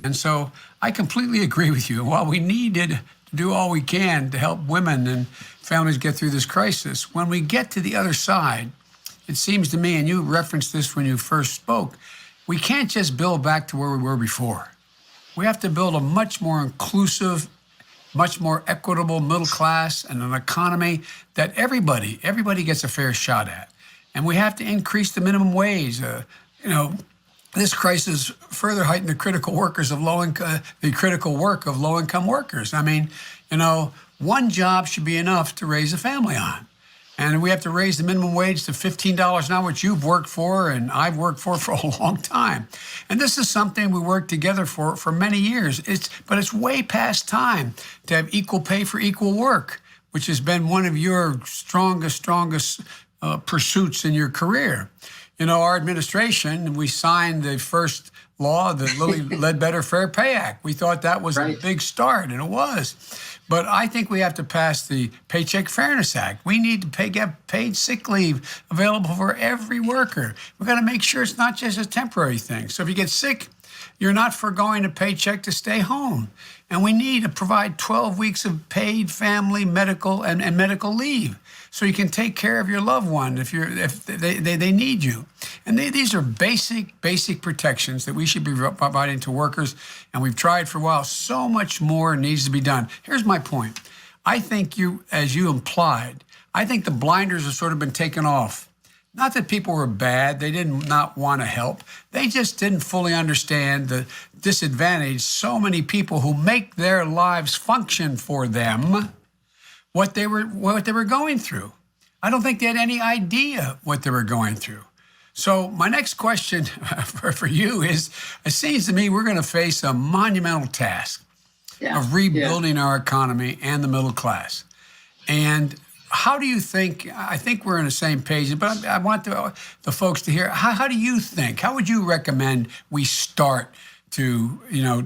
And so I completely agree with you. While we needed to do all we can to help women and families get through this crisis, when we get to the other side, it seems to me, and you referenced this when you first spoke, we can't just build back to where we were before. We have to build a much more inclusive, much more equitable middle class and an economy that everybody gets a fair shot at. And we have to increase the minimum wage. This crisis further heightened the critical work of low-income workers. I mean, one job should be enough to raise a family on. And we have to raise the minimum wage to $15 an hour, which you've worked for and I've worked for a long time. And this is something we worked together for many years. But it's way past time to have equal pay for equal work, which has been one of your strongest pursuits in your career. Our administration, we signed the first law, the Lilly Ledbetter Fair Pay Act. We thought that was a big start, and it was. But I think we have to pass the Paycheck Fairness Act. We need to get paid sick leave available for every worker. We've got to make sure it's not just a temporary thing. So if you get sick, you're not foregoing a paycheck to stay home. And we need to provide 12 weeks of paid family, medical, and medical leave, so you can take care of your loved one if they need you. And these are basic protections that we should be providing to workers. And we've tried for a while. So much more needs to be done. Here's my point. I think as you implied, I think the blinders have sort of been taken off. Not that people were bad. They did not want to help. They just didn't fully understand the disadvantage so many people who make their lives function for them, what they were going through. I don't think they had any idea what they were going through. So my next question for you is, it seems to me we're going to face a monumental task of rebuilding our economy and the middle class. And how do you think, I think we're on the same page, but I want the folks to hear, how do you think, how would you recommend we start to,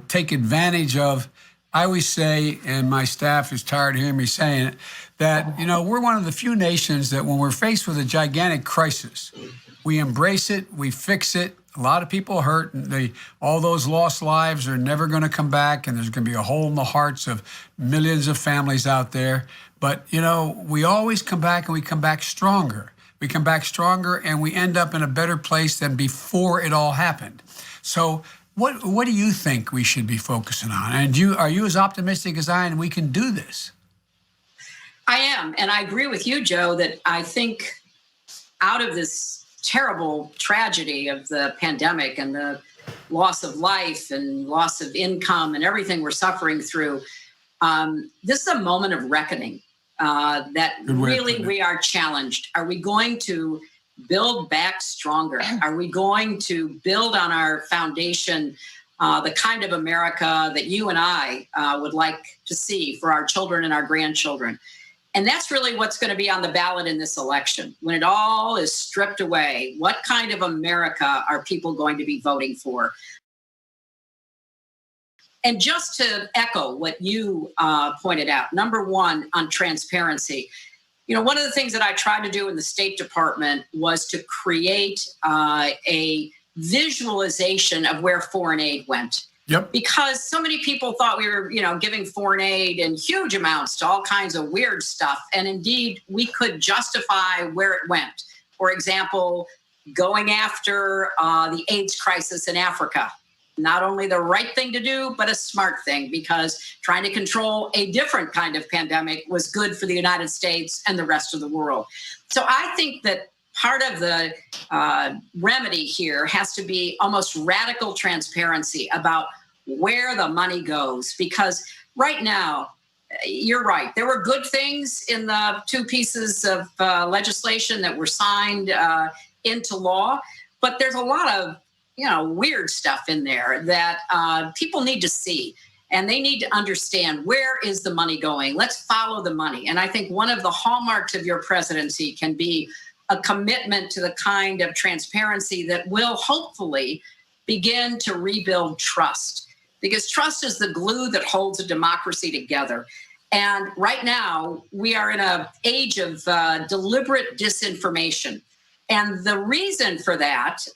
take advantage of, I always say, and my staff is tired of hearing me saying it, that, we're one of the few nations that when we're faced with a gigantic crisis, we embrace it, we fix it. A lot of people hurt, and all those lost lives are never going to come back, and there's going to be a hole in the hearts of millions of families out there. But, we always come back, and we come back stronger. We come back stronger, and we end up in a better place than before it all happened. So what do you think we should be focusing on? And are you as optimistic as I am, and we can do this? I am, and I agree with you, Joe, that I think out of this terrible tragedy of the pandemic and the loss of life and loss of income and everything we're suffering through, this is a moment of reckoning that really we are challenged. Are we going to build back stronger? Are we going to build on our foundation, the kind of America that you and I would like to see for our children and our grandchildren? And that's really what's going to be on the ballot in this election. When it all is stripped away, what kind of America are people going to be voting for? And just to echo what you pointed out, number one, on transparency. One of the things that I tried to do in the State Department was to create a visualization of where foreign aid went. Yep. Because so many people thought we were, giving foreign aid in huge amounts to all kinds of weird stuff. And indeed, we could justify where it went. For example, going after the AIDS crisis in Africa. Not only the right thing to do, but a smart thing, because trying to control a different kind of pandemic was good for the United States and the rest of the world. So I think that part of the remedy here has to be almost radical transparency about where the money goes. Because right now, you're right, there were good things in the two pieces of legislation that were signed into law, but there's a lot of weird stuff in there that people need to see. And they need to understand, where is the money going? Let's follow the money. And I think one of the hallmarks of your presidency can be a commitment to the kind of transparency that will hopefully begin to rebuild trust. Because trust is the glue that holds a democracy together. And right now, we are in an age of deliberate disinformation. And the reason for that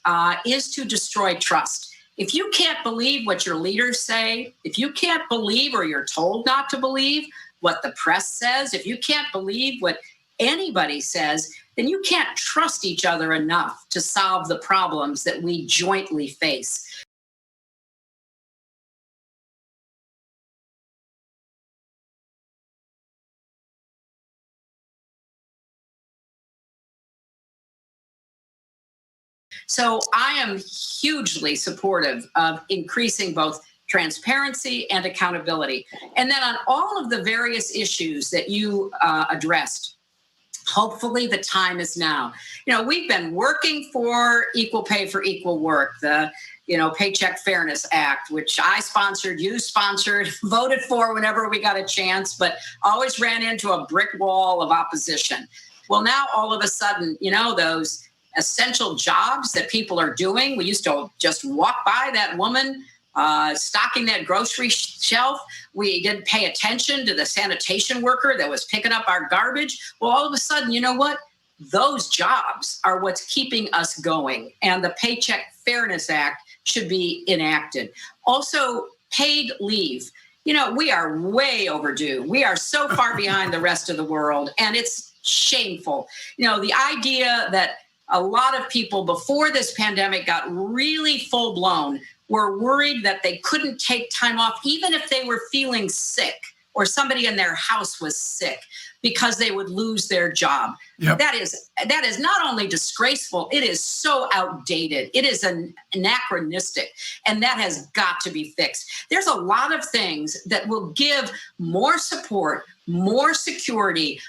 is to destroy trust. If you can't believe what your leaders say, if you can't believe or you're told not to believe what the press says, if you can't believe what anybody says, then you can't trust each other enough to solve the problems that we jointly face. So I am hugely supportive of increasing both transparency and accountability. And then on all of the various issues that you addressed, hopefully the time is now. We've been working for equal pay for equal work, the Paycheck Fairness Act, which I sponsored, you sponsored, voted for whenever we got a chance, but always ran into a brick wall of opposition. Well, now all of a sudden, those essential jobs that people are doing. We used to just walk by that woman stocking that grocery shelf. We didn't pay attention to the sanitation worker that was picking up our garbage. Well, all of a sudden, you know what? Those jobs are what's keeping us going. And the Paycheck Fairness Act should be enacted. Also, paid leave. We are way overdue. We are so far behind the rest of the world, and it's shameful. The idea that a lot of people before this pandemic got really full blown were worried that they couldn't take time off, even if they were feeling sick or somebody in their house was sick, because they would lose their job. Yep. That is not only disgraceful, it is so outdated. It is anachronistic, and that has got to be fixed. There's a lot of things that will give more support, more security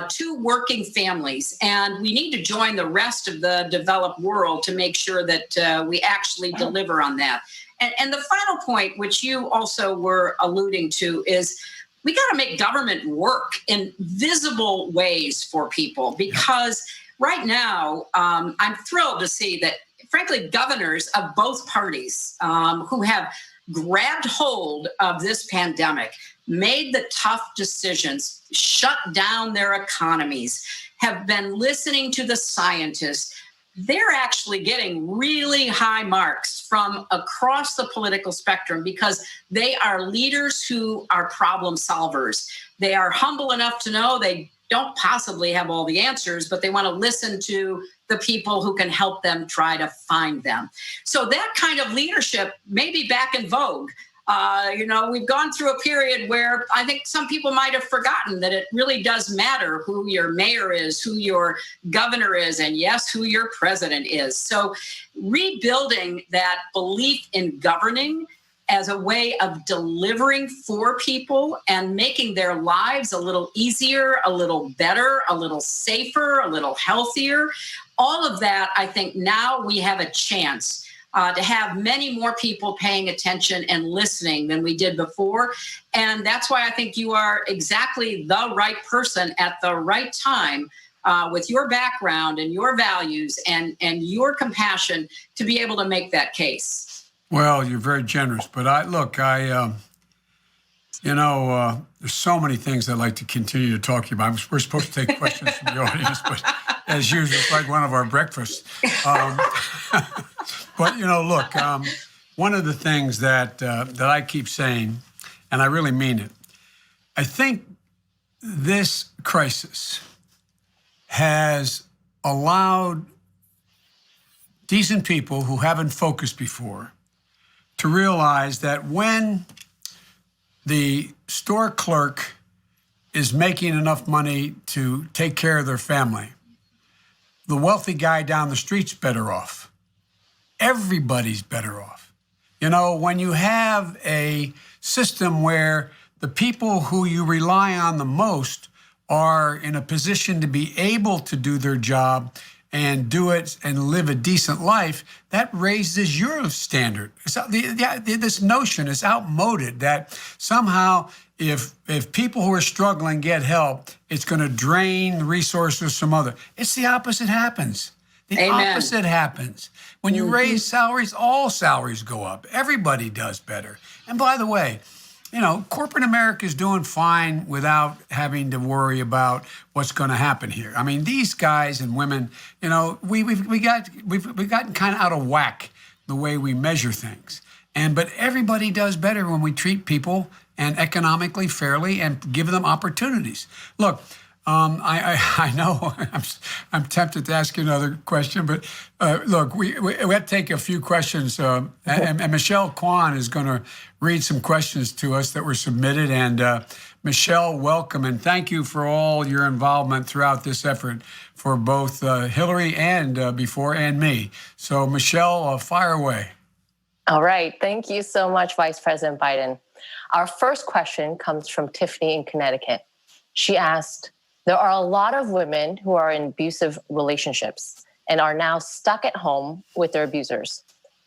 to working families, and we need to join the rest of the developed world to make sure that we actually deliver on that. And the final point, which you also were alluding to, is we got to make government work in visible ways for people, because right now I'm thrilled to see that, frankly, governors of both parties who have grabbed hold of this pandemic, made the tough decisions, shut down their economies, have been listening to the scientists. They're actually getting really high marks from across the political spectrum because they are leaders who are problem solvers. They are humble enough to know they don't possibly have all the answers, but they want to listen to the people who can help them try to find them. So that kind of leadership may be back in vogue. We've gone through a period where I think some people might have forgotten that it really does matter who your mayor is, who your governor is, and yes, who your president is. So rebuilding that belief in governing as a way of delivering for people and making their lives a little easier, a little better, a little safer, a little healthier. All of that, I think now we have a chance to have many more people paying attention and listening than we did before. And that's why I think you are exactly the right person at the right time with your background and your values and your compassion to be able to make that case. Well, you're very generous, but there's so many things I'd like to continue to talk to you about. We're supposed to take questions from the audience, but as usual, it's like one of our breakfasts. But look, one of the things that I keep saying, and I really mean it, I think this crisis has allowed decent people who haven't focused before to realize that when the store clerk is making enough money to take care of their family, the wealthy guy down the street's better off. Everybody's better off. When you have a system where the people who you rely on the most are in a position to be able to do their job and do it and live a decent life, that raises your standard. This notion is outmoded that somehow if people who are struggling get help, it's going to drain resources from others. It's the opposite happens. The Amen. Opposite happens. When you raise salaries, all salaries go up. Everybody does better. And by the way, corporate America is doing fine without having to worry about what's going to happen here. I mean, these guys and women, we've gotten kind of out of whack the way we measure things. But everybody does better when we treat people and economically fairly and give them opportunities. Look, I know I'm tempted to ask you another question, but look, we have to take a few questions, and Michelle Kwan is going to read some questions to us that were submitted. And Michelle, welcome, and thank you for all your involvement throughout this effort for both Hillary and before and me. So Michelle, fire away. All right. Thank you so much, Vice President Biden. Our first question comes from Tiffany in Connecticut. She asked, there are a lot of women who are in abusive relationships and are now stuck at home with their abusers.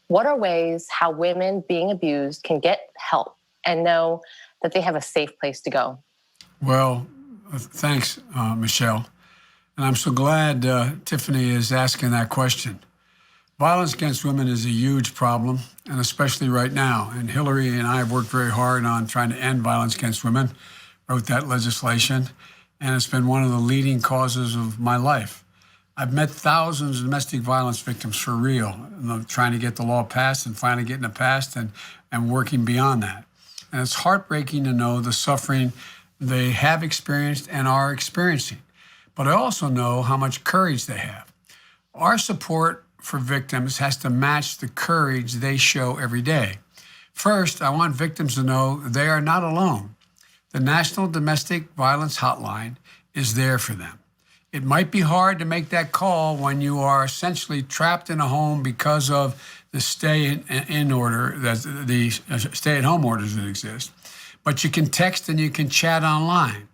What are ways how women being abused can get help and know that they have a safe place to go? Well, thanks, Michelle. And I'm so glad Tiffany is asking that question. Violence against women is a huge problem, and especially right now. And Hillary and I have worked very hard on trying to end violence against women, wrote that legislation, and it's been one of the leading causes of my life. I've met thousands of domestic violence victims for real, trying to get the law passed and finally getting it passed and working beyond that. And it's heartbreaking to know the suffering they have experienced and are experiencing. But I also know how much courage they have. Our support for victims has to match the courage they show every day. First, I want victims to know they are not alone. The National Domestic Violence Hotline is there for them. It might be hard to make that call when you are essentially trapped in a home because of the stay-in order, the stay-at-home orders that exist. But you can text and you can chat online.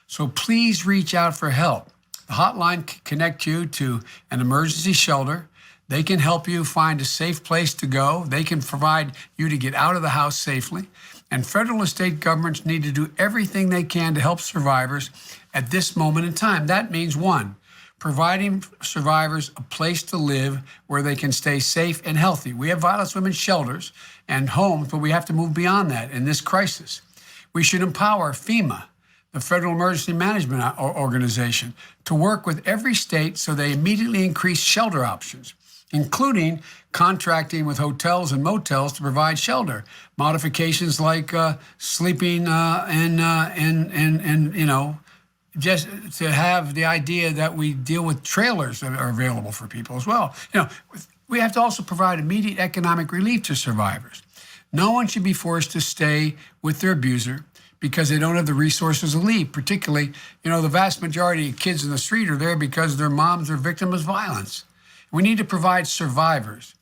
So please reach out for help. The hotline can connect you to an emergency shelter. They can help you find a safe place to go. They can provide you to get out of the house safely. And federal and state governments need to do everything they can to help survivors at this moment in time. That means, one, providing survivors a place to live where they can stay safe and healthy. We have violence women's shelters and homes, but we have to move beyond that in this crisis. We should empower FEMA, the Federal Emergency Management Organization, to work with every state so they immediately increase shelter options, including contracting with hotels and motels to provide shelter. Modifications like sleeping just to have the idea that we deal with trailers that are available for people as well. We have to also provide immediate economic relief to survivors. No one should be forced to stay with their abuser because they don't have the resources to leave. Particularly, the vast majority of kids in the street are there because their moms are victims of violence. We need to provide survivors.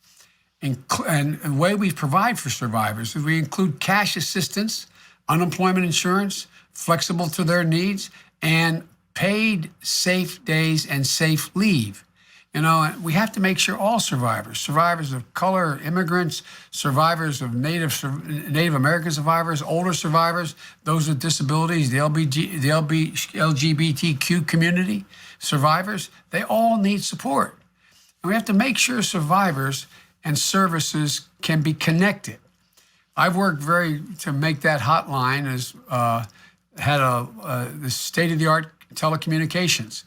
And the way we provide for survivors is we include cash assistance, unemployment insurance, flexible to their needs, and paid safe days and safe leave. We have to make sure all survivors of color, immigrants, survivors of Native American survivors, older survivors, those with disabilities, the LGBTQ community survivors, they all need support. And we have to make sure survivors and services can be connected. I've worked to make that hotline had the state-of-the-art telecommunications.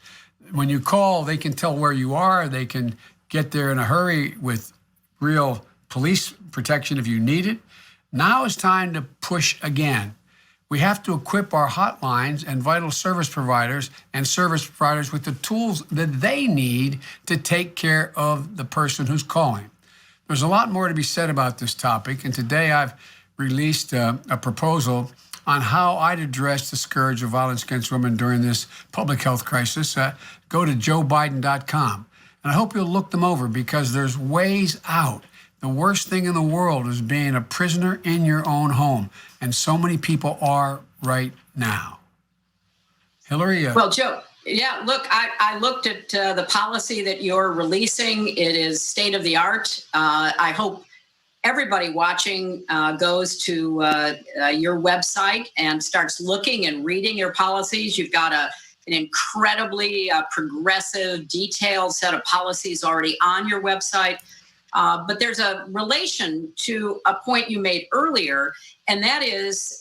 When you call, they can tell where you are. They can get there in a hurry with real police protection if you need it. Now it's time to push again. We have to equip our hotlines and vital service providers with the tools that they need to take care of the person who's calling. There's a lot more to be said about this topic, and today I've released a proposal on how I'd address the scourge of violence against women during this public health crisis. Go to joebiden.com, and I hope you'll look them over because there's ways out. The worst thing in the world is being a prisoner in your own home, and so many people are right now. Hillary? Well, Joe, yeah, look, I looked at the policy that you're releasing. It is state of the art. I hope everybody watching goes to your website and starts looking and reading your policies. You've got an incredibly progressive, detailed set of policies already on your website. But there's a relation to a point you made earlier, and that is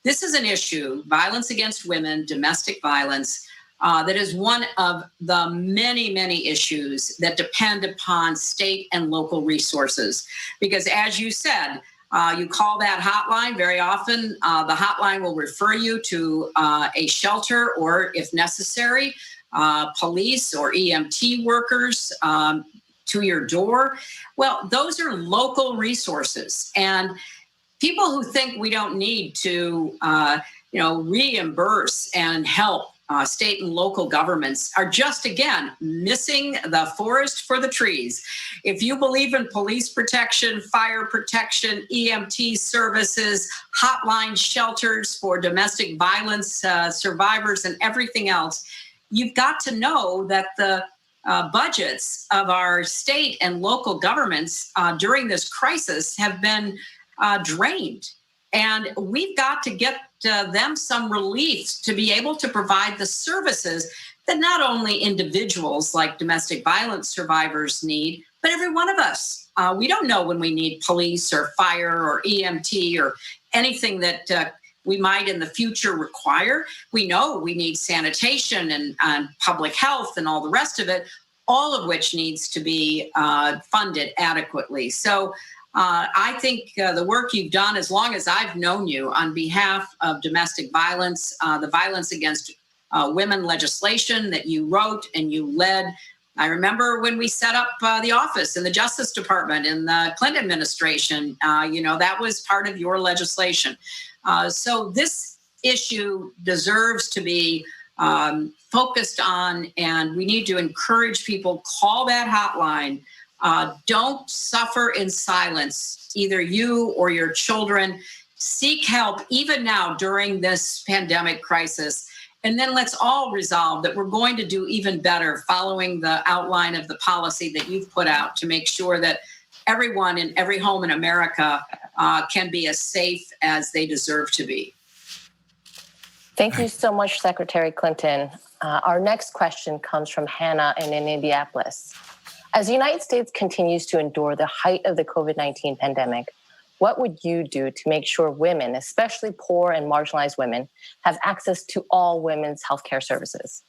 this is an issue, violence against women, domestic violence, that is one of the many, many issues that depend upon state and local resources. Because as you said, you call that hotline, very often the hotline will refer you to a shelter or, if necessary, police or EMT workers to your door. Well, those are local resources. And people who think we don't need to reimburse and help state and local governments are just, again, missing the forest for the trees. If you believe in police protection, fire protection, EMT services, hotline shelters for domestic violence survivors and everything else, you've got to know that the budgets of our state and local governments during this crisis have been drained. And we've got to get them some relief to be able to provide the services that not only individuals like domestic violence survivors need, but every one of us. We don't know when we need police or fire or EMT or anything that we might in the future require. We know we need sanitation and public health and all the rest of it, all of which needs to be funded adequately. So I think the work you've done, as long as I've known you, on behalf of domestic violence, the violence against women legislation that you wrote and you led. I remember when we set up the office in the Justice Department in the Clinton administration, that was part of your legislation. So this issue deserves to be focused on, and we need to encourage people, call that hotline. Don't suffer in silence, either you or your children. Seek help even now during this pandemic crisis. And then let's all resolve that we're going to do even better following the outline of the policy that you've put out to make sure that everyone in every home in America can be as safe as they deserve to be. Thank you so much, Secretary Clinton. Our next question comes from Hannah in Indianapolis. As the United States continues to endure the height of the COVID-19 pandemic, what would you do to make sure women, especially poor and marginalized women, have access to all women's healthcare services?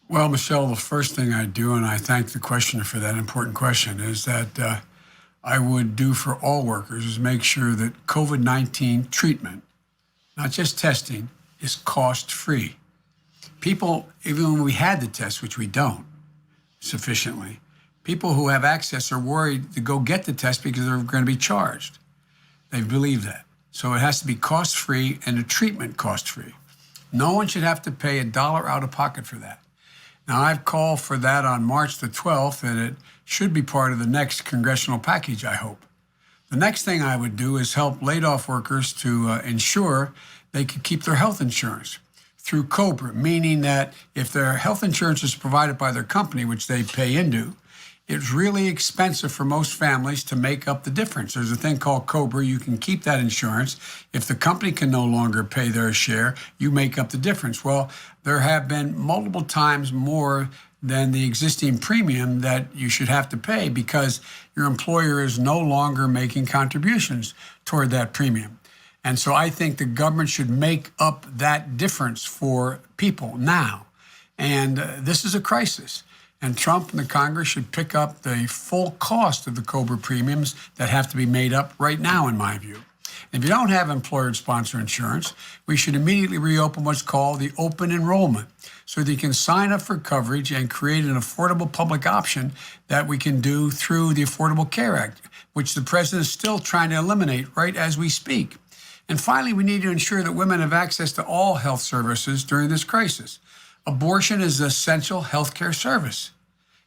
Well, Michelle, the first thing I do, and I thank the questioner for that important question, is that I would do for all workers is make sure that COVID-19 treatment, not just testing, is cost-free. People, even when we had the test, which we don't sufficiently, people who have access are worried to go get the test because they're going to be charged. They believe that. So it has to be cost-free and the treatment cost-free. No one should have to pay $1 out of pocket for that. Now, I've called for that on March the 12th, and it should be part of the next congressional package, I hope. The next thing I would do is help laid-off workers to ensure they could keep their health insurance through COBRA, meaning that if their health insurance is provided by their company, which they pay into, it's really expensive for most families to make up the difference. There's a thing called COBRA. You can keep that insurance. If the company can no longer pay their share, you make up the difference. Well, there have been multiple times more than the existing premium that you should have to pay because your employer is no longer making contributions toward that premium. And so I think the government should make up that difference for people now. And this is a crisis. And Trump and the Congress should pick up the full cost of the COBRA premiums that have to be made up right now, in my view. If you don't have employer-sponsored insurance, we should immediately reopen what's called the open enrollment so that you can sign up for coverage and create an affordable public option that we can do through the Affordable Care Act, which the president is still trying to eliminate right as we speak. And finally, we need to ensure that women have access to all health services during this crisis. Abortion is an essential health care service.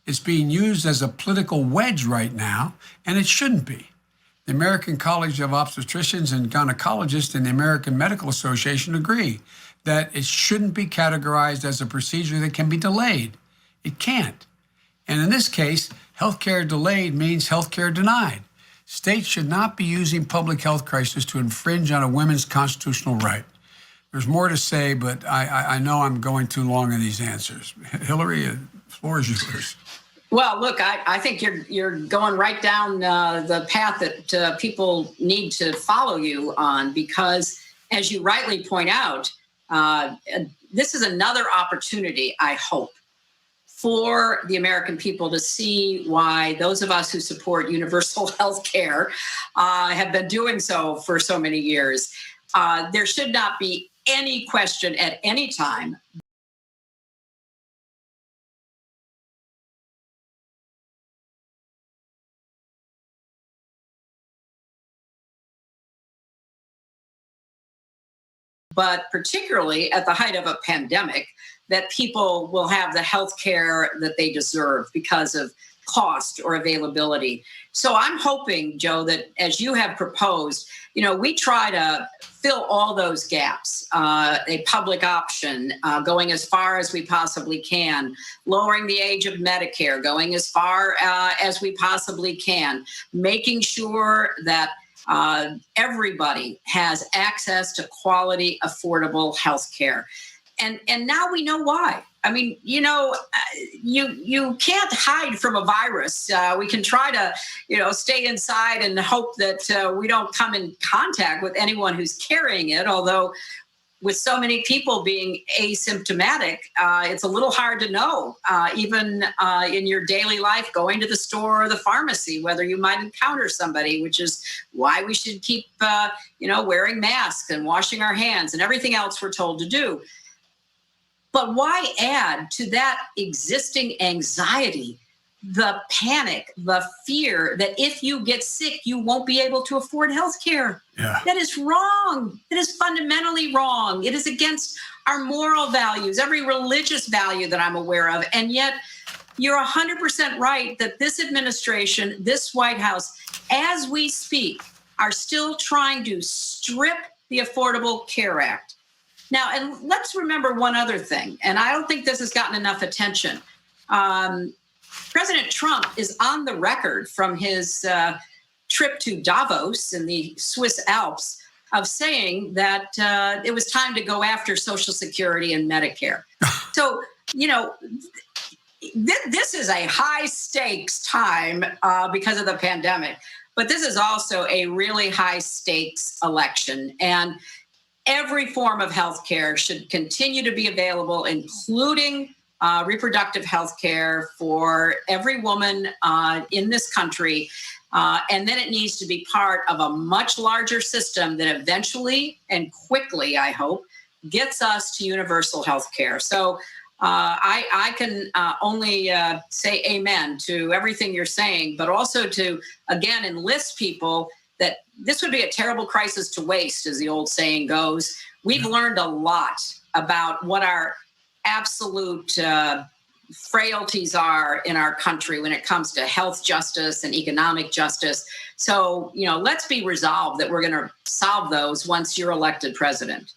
It's being used as a political wedge right now, and it shouldn't be. The American College of Obstetricians and Gynecologists and the American Medical Association agree that it shouldn't be categorized as a procedure that can be delayed. It can't. And in this case, healthcare delayed means healthcare denied. States should not be using public health crisis to infringe on a woman's constitutional right. There's more to say, but I know I'm going too long in these answers. Hillary, the floor is yours. Well, look, I think you're going right down the path that people need to follow you on because, as you rightly point out, this is another opportunity, I hope, for the American people to see why those of us who support universal health care have been doing so for so many years. There should not be any question at any time. But particularly at the height of a pandemic, that people will have the health care that they deserve because of cost or availability. So I'm hoping, Joe, that as you have proposed, we try to fill all those gaps, a public option, going as far as we possibly can, lowering the age of Medicare, going as far as we possibly can, making sure that everybody has access to quality, affordable health care. And now we know why. I mean, you can't hide from a virus. We can try to, stay inside and hope that we don't come in contact with anyone who's carrying it. Although with so many people being asymptomatic, it's a little hard to know, even in your daily life, going to the store or the pharmacy, whether you might encounter somebody, which is why we should keep, wearing masks and washing our hands and everything else we're told to do. But why add to that existing anxiety, the panic, the fear that if you get sick, you won't be able to afford health care? Yeah. That is wrong. It is fundamentally wrong. It is against our moral values, every religious value that I'm aware of. And yet you're 100% right that this administration, this White House, as we speak, are still trying to strip the Affordable Care Act. Now, and let's remember one other thing, and I don't think this has gotten enough attention. President Trump is on the record from his trip to Davos in the Swiss Alps of saying that it was time to go after Social Security and Medicare. So, this is a high stakes time because of the pandemic, but this is also a really high stakes election. And every form of health care should continue to be available, including reproductive health care for every woman in this country. And then it needs to be part of a much larger system that eventually and quickly, I hope, gets us to universal health care. So I can only say amen to everything you're saying, but also to, again, enlist people that this would be a terrible crisis to waste, as the old saying goes. We've learned a lot about what our absolute frailties are in our country when it comes to health justice and economic justice. So, let's be resolved that we're going to solve those once you're elected president.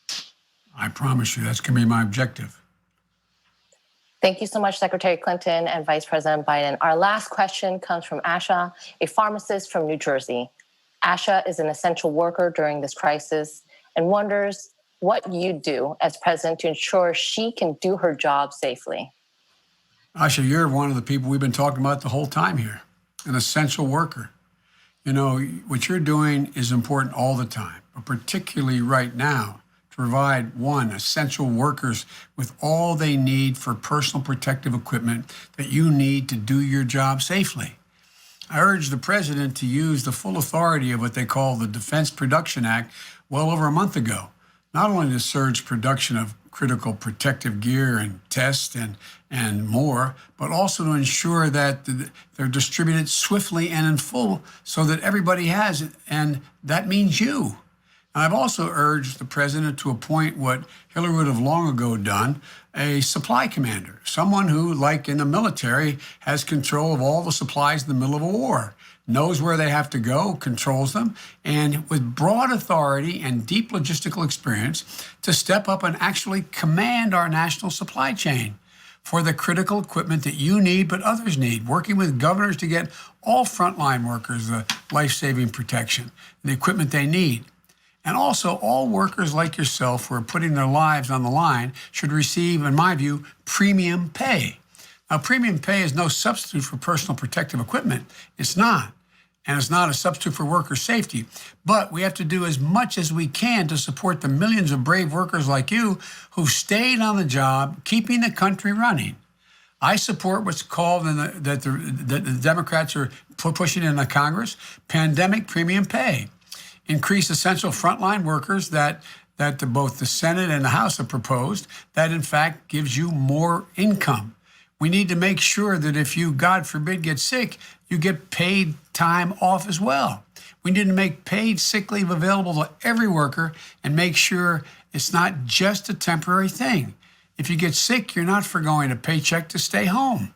I promise you that's going to be my objective. Thank you so much, Secretary Clinton and Vice President Biden. Our last question comes from Asha, a pharmacist from New Jersey. Asha is an essential worker during this crisis and wonders what you do as president to ensure she can do her job safely. Asha, you're one of the people we've been talking about the whole time here, an essential worker. What you're doing is important all the time, but particularly right now, to provide, one, essential workers with all they need for personal protective equipment that you need to do your job safely. I urge the president to use the full authority of what they call the Defense Production Act well over a month ago, not only to surge production of critical protective gear and tests and more, but also to ensure that they're distributed swiftly and in full so that everybody has it, and that means you. And I've also urged the president to appoint what Hillary would have long ago done, a supply commander, someone who, like in the military, has control of all the supplies in the middle of a war, knows where they have to go, controls them, and with broad authority and deep logistical experience to step up and actually command our national supply chain for the critical equipment that you need but others need, working with governors to get all frontline workers the life-saving protection and the equipment they need. And also, all workers like yourself who are putting their lives on the line should receive, in my view, premium pay. Now, premium pay is no substitute for personal protective equipment. It's not. and it's not a substitute for worker safety. But we have to do as much as we can to support the millions of brave workers like you who've stayed on the job, keeping the country running. I support what's called, that the Democrats are pushing in the Congress, pandemic premium pay. Increase essential frontline workers that both the Senate and the House have proposed, that in fact gives you more income. We need to make sure that if you, God forbid, get sick, you get paid time off as well. We need to make paid sick leave available to every worker and make sure it's not just a temporary thing. If you get sick, you're not foregoing a paycheck to stay home.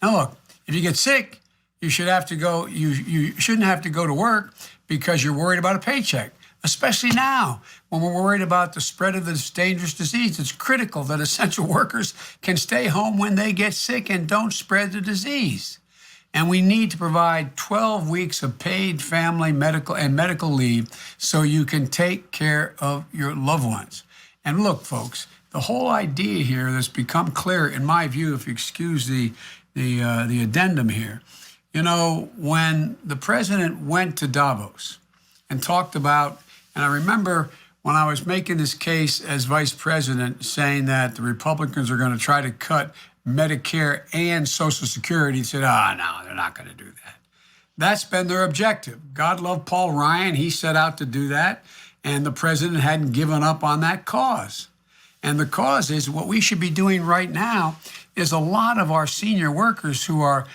Now look, if you get sick, you should have to go. You shouldn't have to go to work because you're worried about a paycheck. Especially now, when we're worried about the spread of this dangerous disease, it's critical that essential workers can stay home when they get sick and don't spread the disease. And we need to provide 12 weeks of paid family, medical leave so you can take care of your loved ones. And look, folks, the whole idea here that's become clear, in my view, if you excuse the addendum here, you know, when the president went to Davos and talked about, and I remember when I was making this case as vice president saying that the Republicans are going to try to cut Medicare and Social Security, he said, no, they're not going to do that. That's been their objective. God love Paul Ryan. He set out to do that, and the president hadn't given up on that cause. And the cause is what we should be doing right now is a lot of our senior workers who are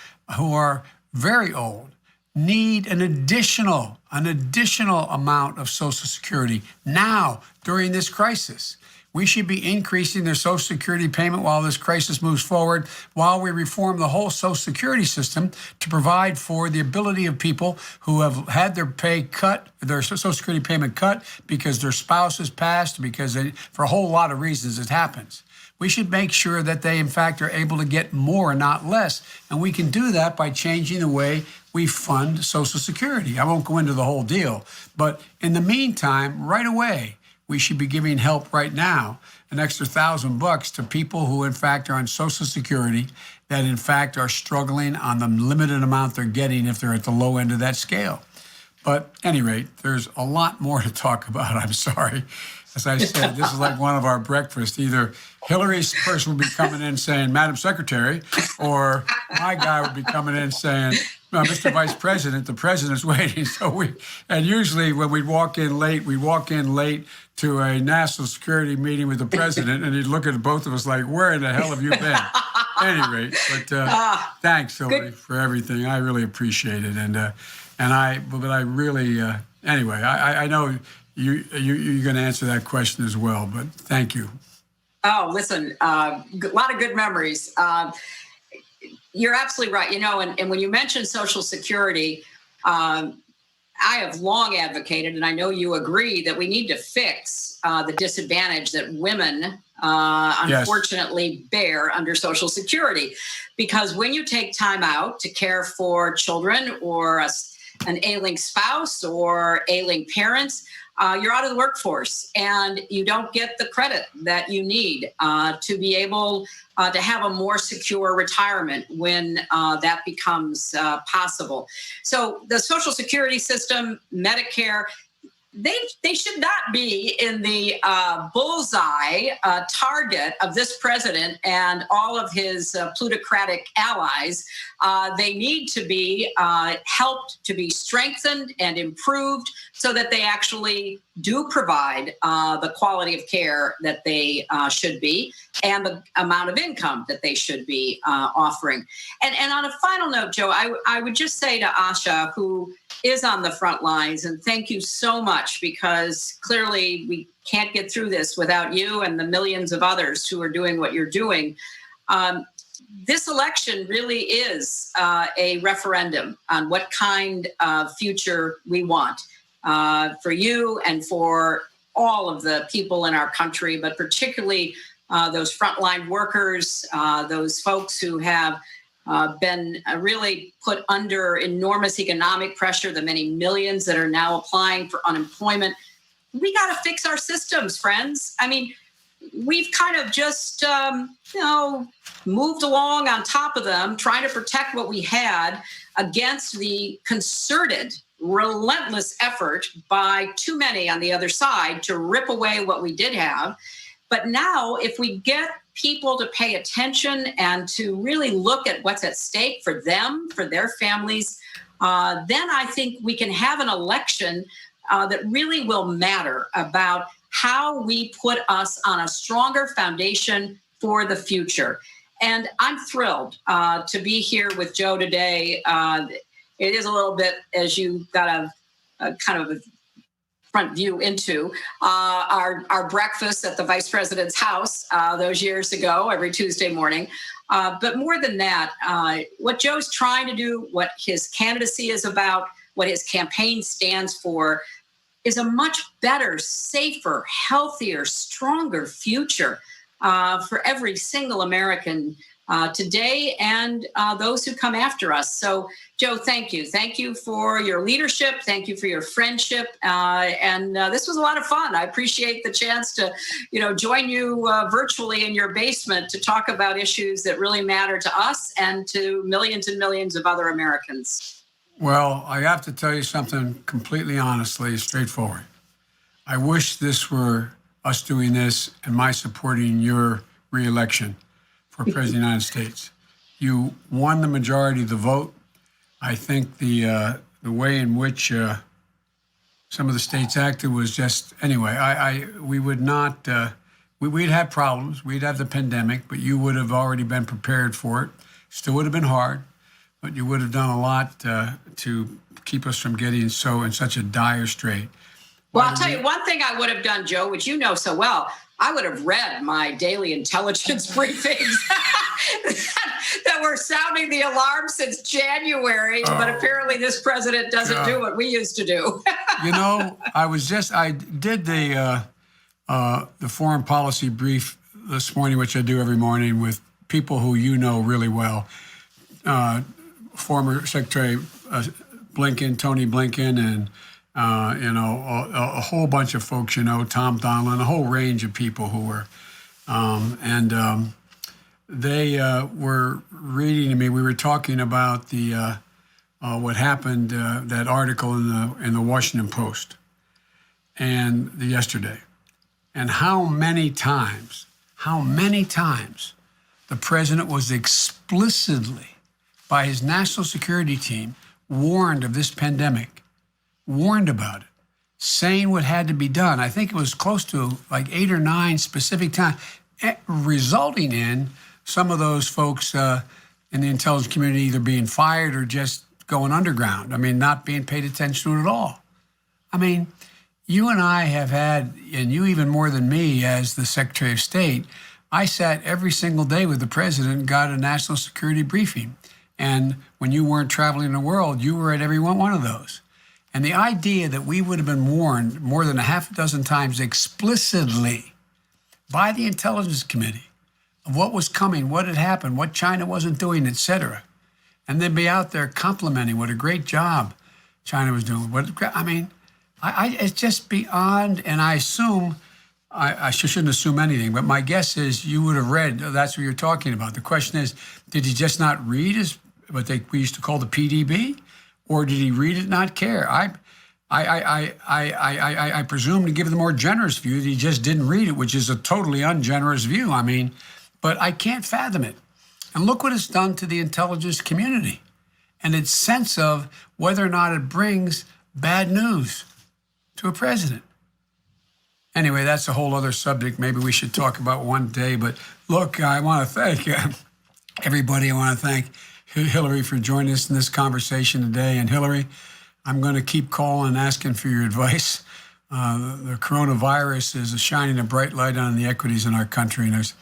very old need an additional amount of Social Security now during this crisis. We should be increasing their Social Security payment while this crisis moves forward, while we reform the whole Social Security system to provide for the ability of people who have had their pay cut, their Social Security payment cut because their spouse has passed, because for a whole lot of reasons it happens. We should make sure that they, in fact, are able to get more, not less. And we can do that by changing the way we fund Social Security. I won't go into the whole deal. But in the meantime, right away, we should be giving help right now, an extra $1,000 to people who, in fact, are on Social Security, that, in fact, are struggling on the limited amount they're getting if they're at the low end of that scale. But at any rate, there's a lot more to talk about. I'm sorry. As I said, this is like one of our breakfasts. Either Hillary's person would be coming in saying, Madam Secretary, or my guy would be coming in saying, no, Mr. Vice President, the president's waiting. And usually when we'd walk in late to a national security meeting with the president, and he'd look at both of us like, where in the hell have you been? At any rate, but thanks, Hillary, for everything. I really appreciate it. But I really, anyway, I know you're going to answer that question as well, but thank you. Oh, listen, a lot of good memories. You're absolutely right. You know, and when you mentioned Social Security, I have long advocated, and I know you agree, that we need to fix the disadvantage that women unfortunately bear under Social Security. Because when you take time out to care for children or an ailing spouse or ailing parents, you're out of the workforce and you don't get the credit that you need to be able to have a more secure retirement when that becomes possible. So the Social Security system, Medicare, they should not be in the bullseye target of this president and all of his plutocratic allies. They need to be helped to be strengthened and improved so that they actually do provide the quality of care that they should be and the amount of income that they should be offering. And on a final note, Joe, I would just say to Asha, who is on the front lines, and thank you so much, because clearly we can't get through this without you and the millions of others who are doing what you're doing. This election really is a referendum on what kind of future we want for you and for all of the people in our country, but particularly those frontline workers, those folks who have been really put under enormous economic pressure, the many millions that are now applying for unemployment. We got to fix our systems, friends. I mean, we've kind of just, moved along on top of them, trying to protect what we had against the concerted, relentless effort by too many on the other side to rip away what we did have. But now, if we get people to pay attention and to really look at what's at stake for them, for their families, then I think we can have an election that really will matter about how we put us on a stronger foundation for the future. And I'm thrilled to be here with Joe today. It is a little bit, as you got a kind of a front view into our breakfast at the vice president's house those years ago, every Tuesday morning. But more than that, what Joe's trying to do, what his candidacy is about, what his campaign stands for, is a much better, safer, healthier, stronger future for every single American today and those who come after us. So, Joe, thank you. Thank you for your leadership. Thank you for your friendship. And this was a lot of fun. I appreciate the chance to, join you virtually in your basement to talk about issues that really matter to us and to millions and millions of other Americans. Well, I have to tell you something completely honestly, straightforward. I wish this were us doing this and my supporting your reelection for President of the United States. You won the majority of the vote. I think the way in which some of the states acted was just, anyway, we would not, we'd have problems. We'd have the pandemic, but you would have already been prepared for it. Still would have been hard, but you would have done a lot to keep us from getting in such a dire strait. Well, I'll tell you one thing I would have done, Joe, which you know so well. I would have read my daily intelligence briefings that were sounding the alarm since January, but apparently this president doesn't do what we used to do. I did the foreign policy brief this morning, which I do every morning with people who you know really well. Former Secretary Blinken, Tony Blinken, and a whole bunch of folks, Tom Donilon, a whole range of people who were, they were reading to me. We were talking about the what happened, that article in the Washington Post, and yesterday, and how many times the president was explicitly, by his national security team, warned of this pandemic, warned about it, saying what had to be done. I think it was close to like 8 or 9 specific times, resulting in some of those folks in the intelligence community either being fired or just going underground. I mean, not being paid attention to it at all. I mean, you and I have had, and you even more than me as the Secretary of State, I sat every single day with the president and got a national security briefing. And when you weren't traveling the world, you were at every one of those. And the idea that we would have been warned more than a half a dozen times explicitly by the Intelligence Committee of what was coming, what had happened, what China wasn't doing, et cetera, and then be out there complimenting what a great job China was doing. It's just beyond, and I assume, I shouldn't assume anything, but my guess is you would have read, that's what you're talking about. The question is, did he just not read what we used to call the PDB? Or did he read it and not care? I presume, to give the more generous view, that he just didn't read it, which is a totally ungenerous view. I mean, but I can't fathom it. And look what it's done to the intelligence community and its sense of whether or not it brings bad news to a president. Anyway, that's a whole other subject. Maybe we should talk about one day. But look, I want to thank everybody. I want to thank Hillary for joining us in this conversation today. And Hillary, I'm going to keep calling and asking for your advice. The coronavirus is shining a bright light on the equities in our country, and there's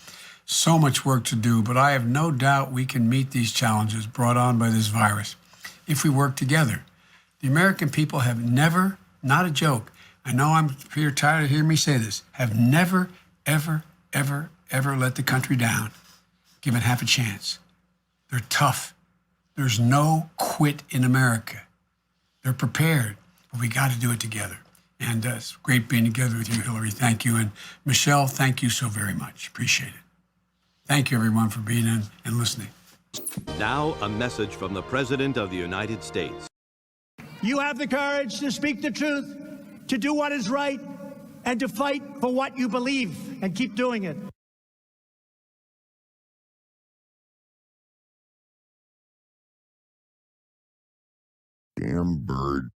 so much work to do. But I have no doubt we can meet these challenges brought on by this virus if we work together. The American people have never, not a joke, I know you're tired of hearing me say this, have never, ever, ever, ever let the country down, given half a chance. They're tough. There's no quit in America. They're prepared, but we got to do it together. And it's great being together with you, Hillary. Thank you. And Michelle, thank you so very much. Appreciate it. Thank you, everyone, for being in and listening. Now, a message from the President of the United States. You have the courage to speak the truth, to do what is right, and to fight for what you believe, and keep doing it. Damn bird.